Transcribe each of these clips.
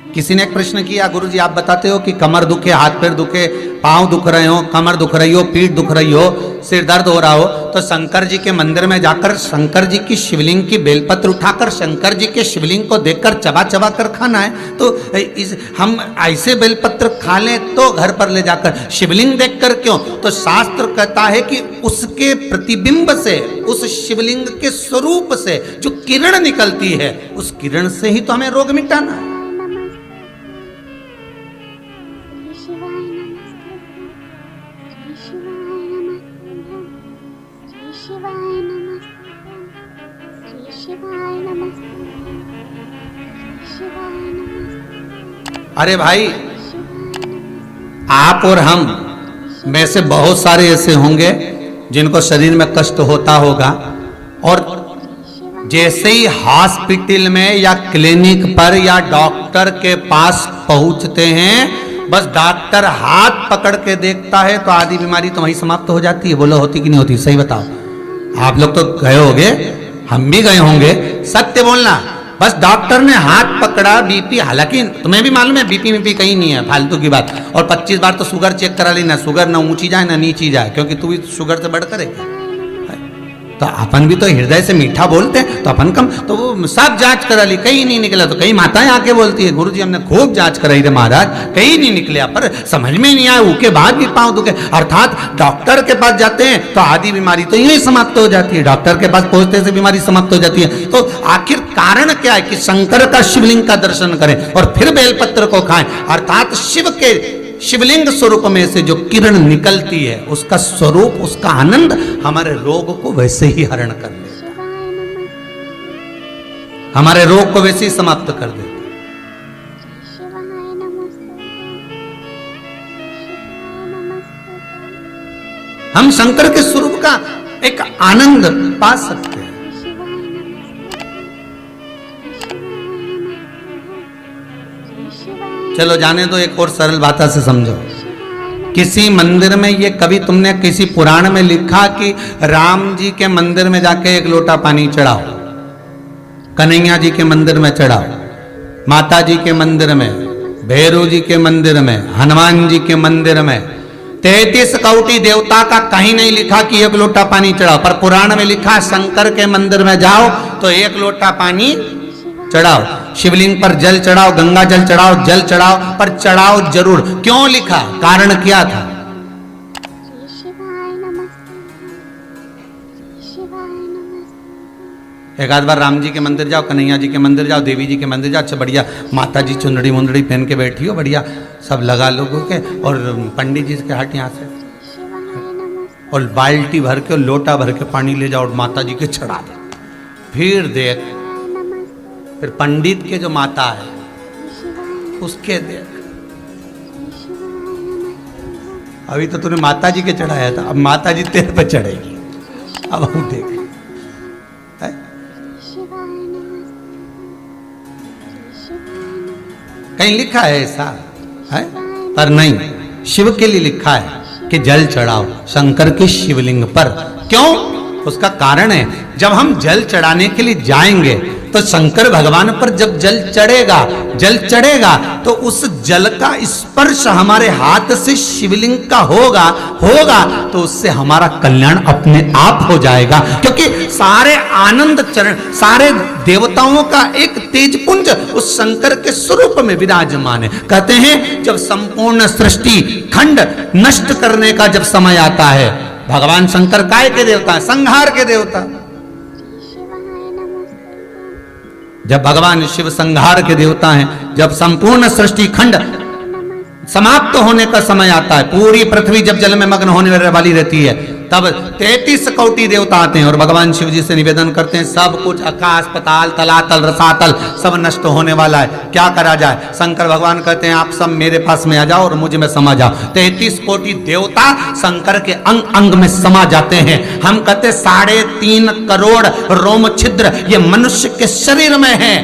किसी ने एक प्रश्न किया, गुरुजी आप बताते हो कि कमर दुखे, हाथ पैर दुखे, पांव दुख रहे हो, कमर दुख रही हो, पीठ दुख रही हो, सिर दर्द हो रहा हो, तो शंकर जी के मंदिर में जाकर शंकर जी की शिवलिंग की बेलपत्र उठाकर शंकर जी के शिवलिंग को देखकर चबा चबा कर खाना है। तो हम ऐसे बेलपत्र खा लें तो घर पर ले जाकर शिवलिंग देखकर क्यों? तो शास्त्र कहता है कि उसके प्रतिबिंब से, उस शिवलिंग के स्वरूप से जो किरण निकलती है, उस किरण से ही तो हमें रोग मिटाना है। अरे भाई, आप और हम में से बहुत सारे ऐसे होंगे जिनको शरीर में कष्ट होता होगा, और जैसे ही हॉस्पिटल में या क्लिनिक पर या डॉक्टर के पास पहुंचते हैं, बस डॉक्टर हाथ पकड़ के देखता है तो आधी बीमारी तो वहीं समाप्त हो जाती है। बोलो होती कि नहीं होती? सही बताओ। आप लोग तो गए होंगे, हम भी गए होंगे, सत्य बोलना। बस डॉक्टर ने हाथ पकड़ा, बीपी, हालांकि तुम्हें भी मालूम है बीपी में कहीं नहीं है, फालतू की बात। और 25 बार तो शुगर चेक करा लेना, शुगर ना ऊंची जाए ना नीची जाए, क्योंकि तू भी शुगर से बढ़कर है। तो अपन भी तो हृदय से मीठा बोलते हैं, तो अपन कम, तो वो सब जांच करा ली, कहीं नहीं निकला। तो कई माताएं आके बोलती है, गुरुजी हमने खूब जांच कराई रे महाराज, कहीं नहीं निकला, पर समझ में नहीं आया, उसके बाद भी पांव दुखे। अर्थात डॉक्टर के पास जाते हैं तो आधी बीमारी तो यही समाप्त हो जाती है, डॉक्टर के पास पहुंचते से बीमारी समाप्त हो जाती है। तो आखिर कारण क्या है कि शंकर का शिवलिंग का दर्शन करें और फिर बेलपत्र को खाएं। अर्थात शिव के शिवलिंग स्वरूप में से जो किरण निकलती है, उसका स्वरूप, उसका आनंद हमारे रोग को वैसे ही हरण कर लेता है, हमारे रोग को वैसे ही समाप्त कर देता है। हम शंकर के स्वरूप का एक आनंद पा सकते हैं। चलो जाने दो, एक और सरल भाषा से समझो। किसी मंदिर में, ये कभी तुमने किसी पुराण में लिखा कि राम जी के मंदिर में जाके एक लोटा पानी चढ़ाओ, कन्हैया जी के मंदिर में चढ़ाओ, माता जी के मंदिर में, भैरव जी के मंदिर में, हनुमान जी के मंदिर में 33 कोटि देवता का कहीं नहीं लिखा कि एक लोटा पानी चढ़ाओ। पर पुराण में लिखा शंकर के मंदिर में जाओ तो एक लोटा पानी चढ़ाओ, शिवलिंग पर जल चढ़ाओ, गंगा जल चढ़ाओ, जल चढ़ाओ, पर चढ़ाओ जरूर। क्यों लिखा? कारण क्या था? एक आध बार राम जी के मंदिर जाओ, कन्हैया जी के मंदिर जाओ, देवी जी के मंदिर जाओ, अच्छा बढ़िया माता जी चुनरी मुंदड़ी पहन के बैठी हो, बढ़िया सब लगा लोगों के, और पंडित जी के हट यहाँ से, और बाल्टी भर के, लोटा भर के पानी ले जाओ और माता जी के चढ़ा दो। फिर देख, फिर पंडित के जो माता है उसके देख, अभी तो तूने माता जी के चढ़ाया था, अब माता जी तेरे पे चढ़ेगी। अब हम देख, कहीं लिखा है ऐसा है? पर नहीं, शिव के लिए लिखा है कि जल चढ़ाओ शंकर के शिवलिंग पर। क्यों? उसका कारण है, जब हम जल चढ़ाने के लिए जाएंगे तो शंकर भगवान पर जब जल चढ़ेगा तो उस जल का स्पर्श हमारे हाथ से शिवलिंग का होगा तो उससे हमारा कल्याण अपने आप हो जाएगा। क्योंकि सारे आनंद चरण, सारे देवताओं का एक तेजपुंज उस शंकर के स्वरूप में विराजमान है। कहते हैं जब संपूर्ण सृष्टि खंड नष्ट करने का जब समय आता है, भगवान शंकर काय के देवता है? संहार के देवता। जब भगवान शिव संहार के देवता हैं, जब संपूर्ण सृष्टि खंड समाप्त होने का समय आता है, पूरी पृथ्वी जब जल में मग्न होने वाली रहती है, तब 33 कोटि देवता आते हैं और भगवान शिव जी से निवेदन करते हैं, सब कुछ आकाश पताल तलातल रसातल सब नष्ट होने वाला है, क्या करा जाए? शंकर भगवान कहते हैं आप सब मेरे पास में आ जाओ और मुझ में समा जाओ। 33 कोटि देवता शंकर के अंग अंग में समा जाते हैं। हम कहते 3.5 करोड़ रोम छिद्र ये मनुष्य के शरीर में है।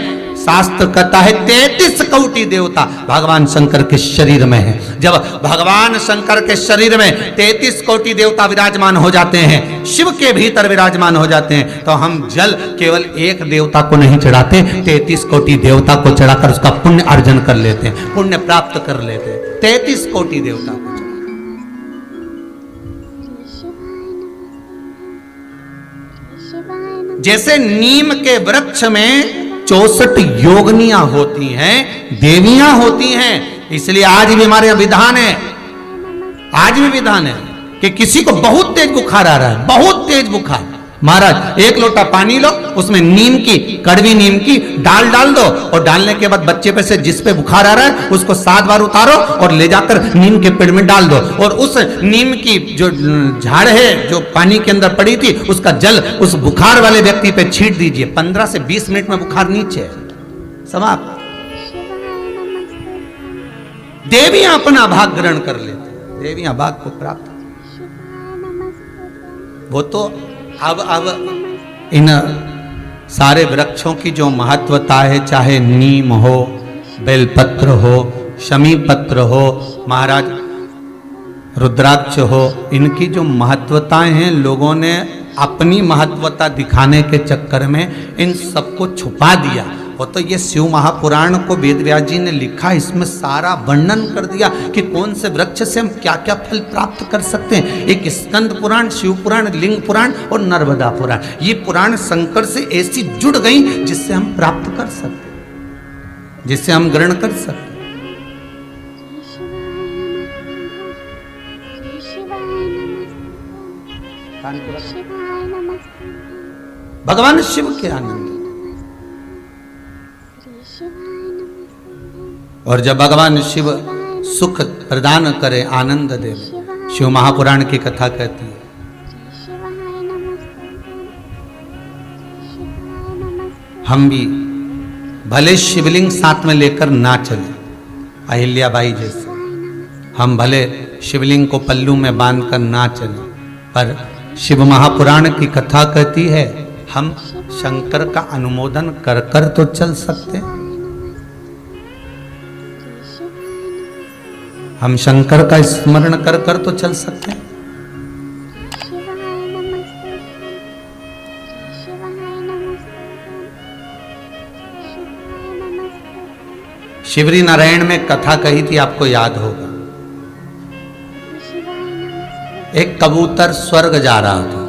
शास्त्र कहता है 33 कोटि देवता भगवान शंकर के शरीर में है। जब भगवान शंकर के शरीर में 33 कोटि देवता विराजमान हो जाते हैं, शिव के भीतर विराजमान हो जाते हैं, तो हम जल केवल एक देवता को नहीं चढ़ाते, 33 कोटि देवता को चढ़ाकर उसका पुण्य अर्जन कर लेते हैं, पुण्य प्राप्त कर लेते हैं। 33 कोटि देवता को जैसे नीम के वृक्ष में 64 योगनियां होती हैं, देवियां होती हैं, इसलिए आज भी हमारे विधान है, आज भी विधान है कि किसी को बहुत तेज बुखार आ रहा है, बहुत तेज बुखार, महाराज 1 लोटा पानी लो, उसमें नीम की, कड़वी नीम की डाल दो, और डालने के बाद बच्चे पे से जिस पे बुखार आ रहा है उसको 7 बार उतारो और ले जाकर नीम के पेड़ में डाल दो, और उस नीम की जो झाड़ है जो पानी के अंदर पड़ी थी उसका जल उस बुखार वाले व्यक्ति पे छींट दीजिए। 15 से 20 मिनट में बुखार नीचे है, समाप्त। देवियां अपना भाग ग्रहण कर लेते, देवियां भाग को प्राप्त, वो तो अब इन सारे वृक्षों की जो महत्वता है, चाहे नीम हो, बेलपत्र हो, शमी पत्र हो, महाराज रुद्राक्ष हो, इनकी जो महत्वताएं हैं, लोगों ने अपनी महत्वता दिखाने के चक्कर में इन सबको छुपा दिया। वो तो ये शिव महापुराण को वेद व्यास जी ने लिखा, इसमें सारा वर्णन कर दिया कि कौन से वृक्ष से हम क्या क्या फल प्राप्त कर सकते हैं। एक स्कंद पुराण, शिव पुराण, लिंग पुराण और नर्मदा पुराण, ये पुराण शंकर से ऐसी जुड़ गई जिससे हम प्राप्त कर सकते, जिससे हम ग्रहण कर सकते। भगवान शिव के आनंद, और जब भगवान शिव सुख प्रदान करे, आनंद दे, शिव महापुराण की कथा कहती है। हम भी भले शिवलिंग साथ में लेकर ना चले, अहिल्याबाई जैसे, हम भले शिवलिंग को पल्लू में बांधकर ना चले, पर शिव महापुराण की कथा कहती है हम शंकर का अनुमोदन कर कर तो चल सकते हैं, हम शंकर का स्मरण कर कर तो चल सकते हैं। शिवरी नारायण में कथा कही थी, आपको याद होगा। एक कबूतर स्वर्ग जा रहा था,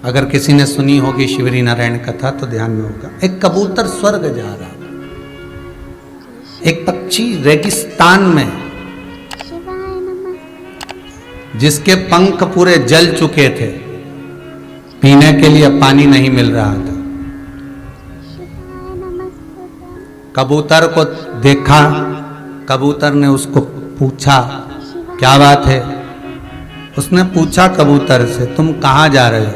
अगर किसी ने सुनी होगी शिवरी नारायण कथा तो ध्यान में होगा। एक कबूतर स्वर्ग जा रहा था, एक पक्षी रेगिस्तान में, जिसके पंख पूरे जल चुके थे, पीने के लिए पानी नहीं मिल रहा था, कबूतर को देखा, कबूतर ने उसको पूछा क्या बात है। उसने पूछा कबूतर से, तुम कहाँ जा रहे हो?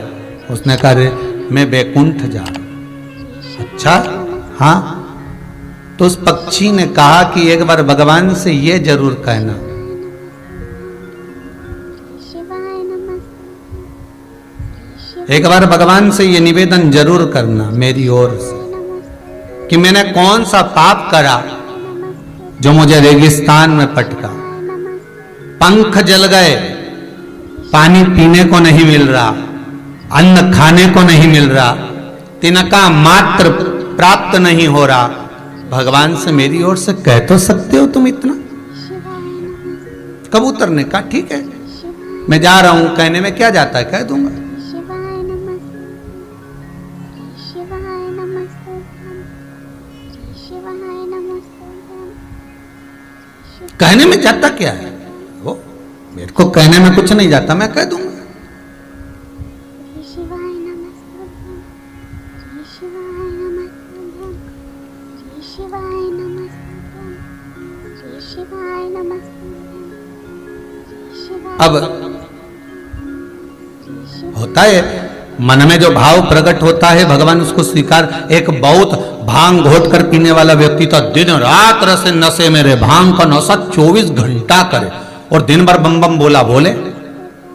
उसने कहा रे मैं बैकुंठ जा रहा हूं। अच्छा हाँ, तो उस पक्षी ने कहा कि एक बार भगवान से ये जरूर कहना, एक बार भगवान से ये निवेदन जरूर करना मेरी ओर से कि मैंने कौन सा पाप करा जो मुझे रेगिस्तान में पटका, पंख जल गए, पानी पीने को नहीं मिल रहा, अन्न खाने को नहीं मिल रहा, तिनका मात्र प्राप्त नहीं हो रहा। भगवान से मेरी ओर से कह तो सकते हो तुम इतना? कबूतर ने कहा ठीक है, मैं जा रहा हूं, कहने में क्या जाता है, कह दूंगा। कहने में जाता क्या है, वो मेरे को कहने में कुछ नहीं जाता, मैं कह दूंगा। अब होता है मन में जो भाव प्रकट होता है, भगवान उसको स्वीकार। एक बहुत भांग घोट कर पीने वाला व्यक्ति था, दिन रात रस नशे में रहे, भांग का नशा 24 घंटा करे और दिन भर बम बम बोला बोले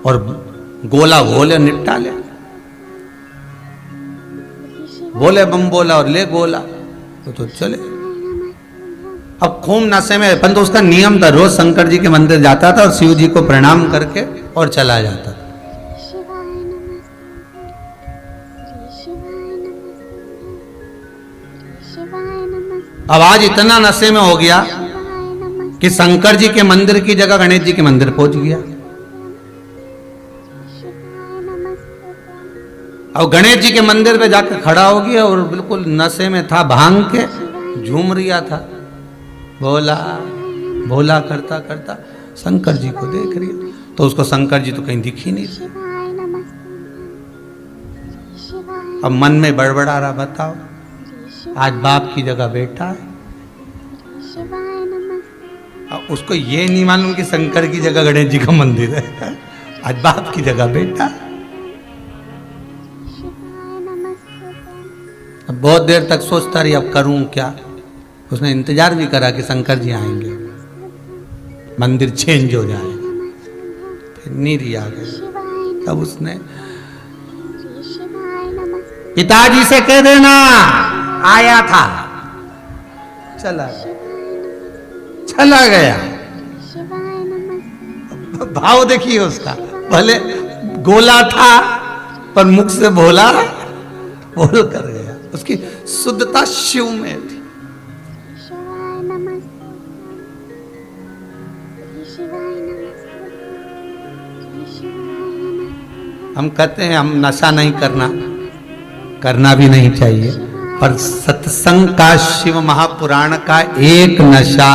और गोला घोले निपटा ले। बोले बम बोला और ले गोला तो चले। अब खूब नशे में, परंतु उसका नियम था, रोज शंकर जी के मंदिर जाता था और शिव जी को प्रणाम करके और चला जाता था। अब आज इतना नशे में हो गया कि शंकर जी के मंदिर की जगह गणेश जी के मंदिर पहुंच गया। अब गणेश जी के मंदिर पे जाकर खड़ा हो गया और बिल्कुल नशे में था, भांग के झूम रिया था, भोला भोला करता करता शंकर जी को देख रही। तो उसको शंकर जी तो कहीं दिख ही नहीं थे। अब मन में बड़बड़ा रहा, बताओ आज बाप की जगह बेटा है। अब उसको ये नहीं मालूम कि शंकर की जगह गणेश जी का मंदिर है, आज बाप की जगह बेटा। अब बहुत देर तक सोचता रही अब करूं क्या। उसने इंतजार भी करा कि शंकर जी आएंगे, मंदिर चेंज हो जाए, फिर नीरी आ गई। तब उसने पिताजी से कह देना आया था, चला गया। भाव देखिए उसका, भले गोला था पर मुख से भोला बोल कर गया। उसकी शुद्धता शिव में थी। हम कहते हैं हम नशा नहीं करना भी नहीं चाहिए, पर सत्संग का, शिव महापुराण का एक नशा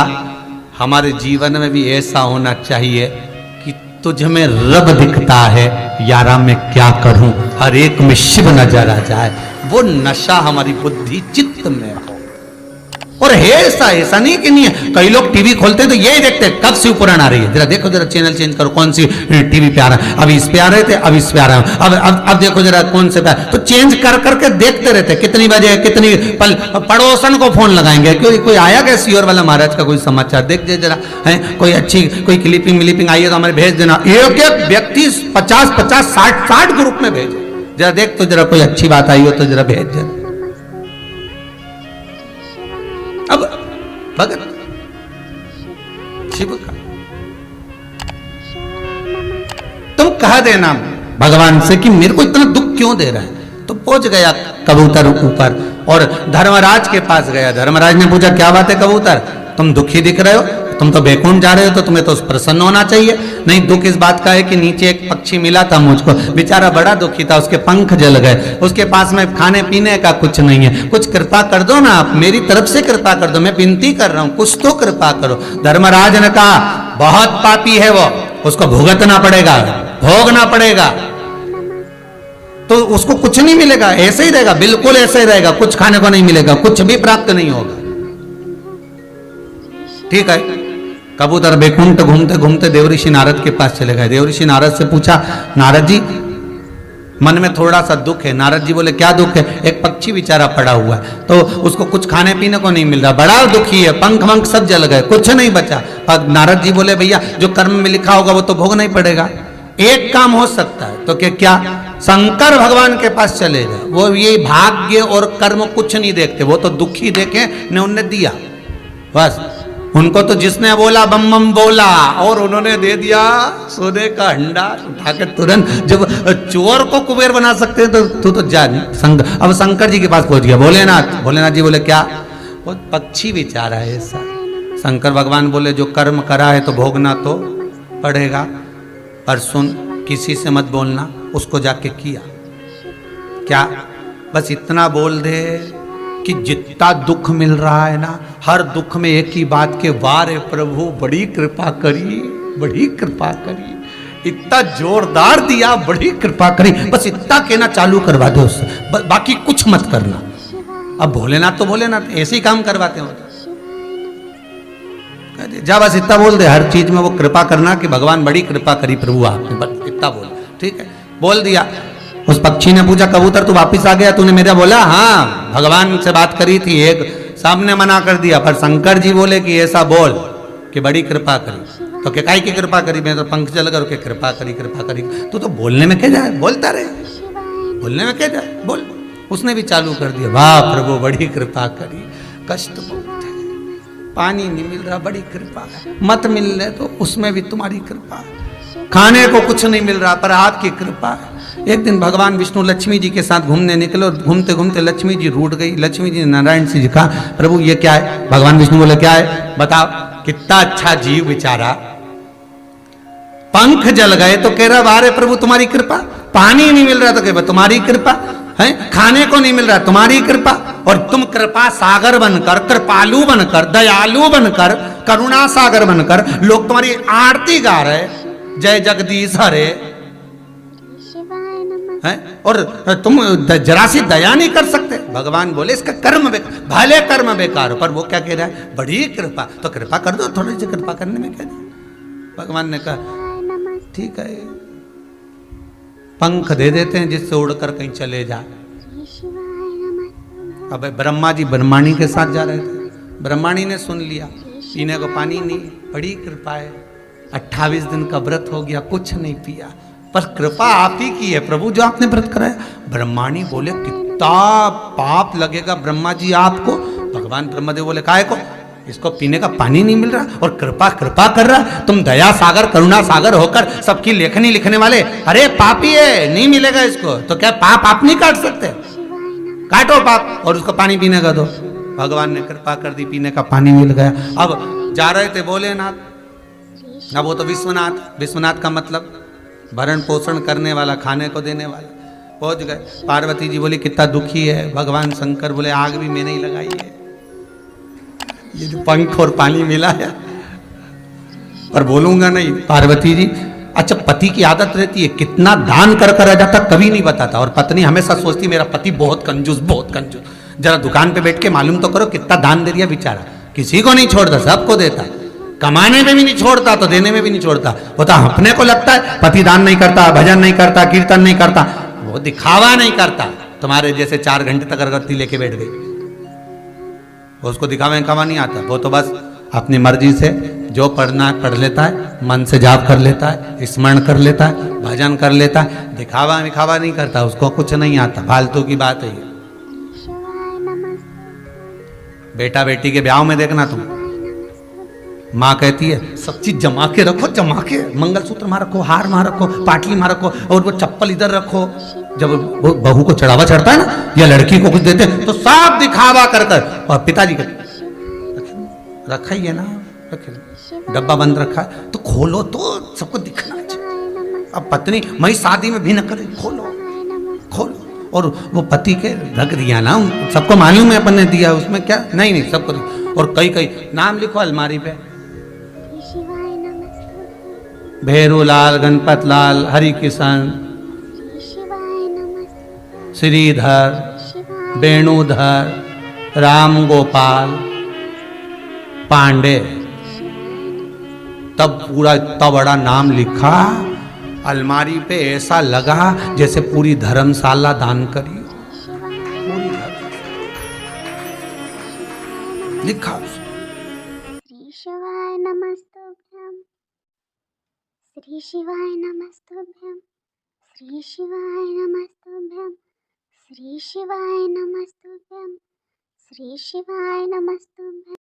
हमारे जीवन में भी ऐसा होना चाहिए कि तुझ में रब दिखता है, यारा मैं क्या करूं, हर एक में शिव नजर आ जाए। वो नशा हमारी बुद्धि चित्त में हो। और है ऐसा नहीं कि नहीं है। कई लोग टीवी खोलते हैं तो यही देखते हैं कब शिव पुराण आ रही है, जरा देखो, जरा चैनल चेंज करो, कौन सी टीवी पे आ रहा है, अब इस पे आ रहे थे, अब इस पे आ रहा है, अब देखो जरा कौन से पे, तो चेंज कर करके देखते रहते, कितनी बजे कितनी पल। पड़ोसन को फोन लगाएंगे, कोई आया क्या सियोर वाला महाराज का कोई समाचार, देख दे जरा, है कोई अच्छी कोई क्लिपिंग आई है तो हमारे भेज देना। एक एक व्यक्ति 50 60 ग्रुप में भेजे, जरा देख तो जरा कोई अच्छी बात आई हो तो जरा भेज जरा। अब भगत शिव का तुम कह देना भगवान से कि मेरे को इतना दुख क्यों दे रहा है। तो पहुंच गया कबूतर ऊपर और धर्मराज के पास गया। धर्मराज ने पूछा क्या बात है कबूतर, तुम दुखी दिख रहे हो, तुम तो बैकुंठ जा रहे हो, तो तुम्हें तो प्रसन्न होना चाहिए। नहीं, दुख इस बात का है कि नीचे एक पक्षी मिला था मुझको, बेचारा बड़ा दुखी था, उसके पंख जल गए, उसके पास में खाने पीने का कुछ नहीं है, कुछ कृपा कर दो ना आप, मेरी तरफ से कृपा कर दो, मैं विनती कर रहा हूं, कुछ तो कृपा करो। धर्मराज ने कहा बहुत पापी है वो, उसको भुगतना पड़ेगा, भोगना पड़ेगा। तो उसको कुछ नहीं मिलेगा, ऐसे ही रहेगा, बिल्कुल ऐसे ही रहेगा, कुछ खाने को नहीं मिलेगा, कुछ भी प्राप्त नहीं होगा। ठीक है, कबूतर बैकुंठ घूमते घूमते देवऋषि नारद के पास चले गए। देवऋषि नारद से पूछा, नारद जी मन में थोड़ा सा दुख है। नारद जी बोले क्या दुख है। एक पक्षी बेचारा पड़ा हुआ है, तो उसको कुछ खाने पीने को नहीं मिल रहा, बड़ा दुखी है, पंख वंख सब जल गए, कुछ नहीं बचा। अब नारद जी बोले भैया जो कर्म में लिखा होगा वो तो भोगना ही पड़ेगा। एक काम हो सकता है, तो क्या शंकर भगवान के पास चले जाए, वो ये भाग्य और कर्म कुछ नहीं देखते, वो तो दुखी देखे ने उनने दिया बस। उनको तो जिसने बोला बम बम बोला और उन्होंने दे दिया सोने का हंडा उठा के तुरंत। जब चोर को कुबेर बना सकते हैं तो तू तो जा। अब शंकर जी के पास पहुंच गया। भोलेनाथ जी बोले क्या, वो पक्षी बेचारा है ऐसा। शंकर भगवान बोले जो कर्म करा है तो भोगना तो पड़ेगा, पर सुन किसी से मत बोलना, उसको जाके किया क्या, बस इतना बोल दे कि जितना दुख मिल रहा है ना, हर दुख में एक ही बात के वार है प्रभु बड़ी कृपा करी, बड़ी कृपा करी, इतना जोरदार दिया, बड़ी कृपा करी, बस इतना कहना चालू करवा दो उससे, बाकी कुछ मत करना। अब भोलेनाथ तो भोलेनाथ ऐसे ही काम करवाते हैं। जा बस इतना बोल दे, हर चीज में वो कृपा करना कि भगवान बड़ी कृपा करी प्रभु आपने, बस इतना बोल। ठीक है, बोल दिया। उस पक्षी ने पूछा कबूतर तू वापिस आ गया, तूने मेरा बोला हाँ भगवान से बात करी थी, एक सामने मना कर दिया, पर शंकर जी बोले कि ऐसा बोल कि बड़ी कृपा करी। तो क्या काई की कृपा करी, मैं तो पंख चल कर कृपा करी। तू तो बोलने में क्या जाए, बोलता रहे, बोलने में क्या जाए, बोल। उसने भी चालू कर दिया। वाह प्रभु बड़ी कृपा करी, कष्ट बहुत है, पानी नहीं मिल रहा, बड़ी कृपा है, मत मिलने तो उसमें भी तुम्हारी कृपा है, खाने को कुछ नहीं मिल रहा पर आपकी कृपा है। एक दिन भगवान विष्णु लक्ष्मी जी के साथ घूमने निकले और घूमते घूमते लक्ष्मी जी रूठ गई। लक्ष्मी जी ने नारायण से जी कहा प्रभु ये क्या है? भगवान विष्णु बोले क्या है बताओ? कितना अच्छा जीव बेचारा, पंख जल गए तो कह रहा वारे प्रभु तुम्हारी कृपा, पानी नहीं मिल रहा तो कह तुम्हारी कृपा है, खाने को नहीं मिल रहा तुम्हारी कृपा, और तुम कृपा सागर बनकर, कृपालु बनकर, दयालु बनकर, करुणा सागर बनकर लोग तुम्हारी आरती गा रहे, जय जगदीश हरे है, और तुम जरा सी दया नहीं कर सकते। भगवान बोले इसका कर्म बेकार, भले कर्म बेकार, पर वो क्या कह रहा है? बड़ी कृपा, तो कृपा कर दो, थोड़ी सी कृपा करने में क्या नहीं। भगवान ने कहा ठीक है, पंख दे देते हैं जिससे उड़कर कहीं चले जा। अब ब्रह्मा जी ब्रह्माणी के साथ जा रहे थे, ब्रह्माणी ने सुन लिया, पीने को पानी नहीं, बड़ी कृपा है, 28 दिन का व्रत हो गया, कुछ नहीं पिया, पर कृपा आप ही की है प्रभु जो आपने व्रत कराया। ब्रह्माणी बोले कितना पाप लगेगा ब्रह्मा जी आपको। भगवान ब्रह्मदेव बोले काहे को? इसको पीने का पानी नहीं मिल रहा और कृपा कृपा कर रहा, तुम दया सागर करुणा सागर होकर सबकी लेखनी लिखने वाले, अरे पापी है नहीं मिलेगा इसको, तो क्या पाप आप नहीं काट सकते? काटो पाप और उसको पानी पीने का दो। भगवान ने कृपा कर दी, पीने का पानी मिल गया। अब जा रहे थे भोलेनाथ, अब वो तो विश्वनाथ, विश्वनाथ का मतलब भरण पोषण करने वाला, खाने को देने वाला, पहुंच गए। पार्वती जी बोली कितना दुखी है। भगवान शंकर बोले आग भी मैंने ही लगाई है, ये जो पंख और पानी मिला है, पर बोलूंगा नहीं। पार्वती जी, अच्छा पति की आदत रहती है कितना दान कर कर आ जाता कभी नहीं बताता, और पत्नी हमेशा सोचती मेरा पति बहुत कंजूस, बहुत कंजूस। जरा दुकान पे बैठ के मालूम तो करो कितना दान दे दिया बेचारा, किसी को नहीं छोड़ता, सबको देता, कमाने में भी नहीं छोड़ता तो देने में भी नहीं छोड़ता। वो तो अपने को लगता है पति दान नहीं करता, भजन नहीं करता, कीर्तन नहीं करता, वो दिखावा नहीं करता। तुम्हारे जैसे 4 घंटे तक अगरबत्ती लेके बैठ गई, वो उसको दिखावा दिखावा नहीं आता, वो तो बस अपनी मर्जी से जो पढ़ना पढ़ लेता है, मन से जाप कर लेता है, स्मरण कर लेता है, भजन कर लेता है, दिखावा दिखावा नहीं करता, उसको कुछ नहीं आता, फालतू की बात है ये। बेटा बेटी के ब्याह में देखना तुम, माँ कहती है सब चीज जमा के रखो, जमा के, मंगलसूत्र वहां रखो, हार वहां रखो, पाटली वहां रखो, और वो चप्पल इधर रखो। जब वो बहू को चढ़ावा चढ़ता है ना या लड़की को कुछ देते हैं तो सब दिखावा कर कर, और पिताजी कहते रखा ही है ना, रखे डब्बा बंद रखा है तो खोलो तो सबको दिखना चाहिए। अब पत्नी मैं शादी में भी न करे, खोलो खोलो, और वो पति के रख दिया ना, सबको मालूम है अपन ने दिया, उसमें क्या नहीं नहीं सबको दिया। और कई कई नाम लिखो अलमारी पे, भैरूलाल, गणपत लाल, हरि किशन, श्रीधर, वेणुधर, राम गोपाल, पांडे, तब पूरा इतना बड़ा नाम लिखा अलमारी पे, ऐसा लगा जैसे पूरी धर्मशाला दान करी, पूरी लिखा। श्री शिवाय नमस्तुभ्यं, श्री शिवाय नमस्तुभ्यं, श्री शिवाय नमस्तुभ्यं, श्री शिवाय नमस्तुभ्यं, श्री शिवाय नमस्तुभ्यं।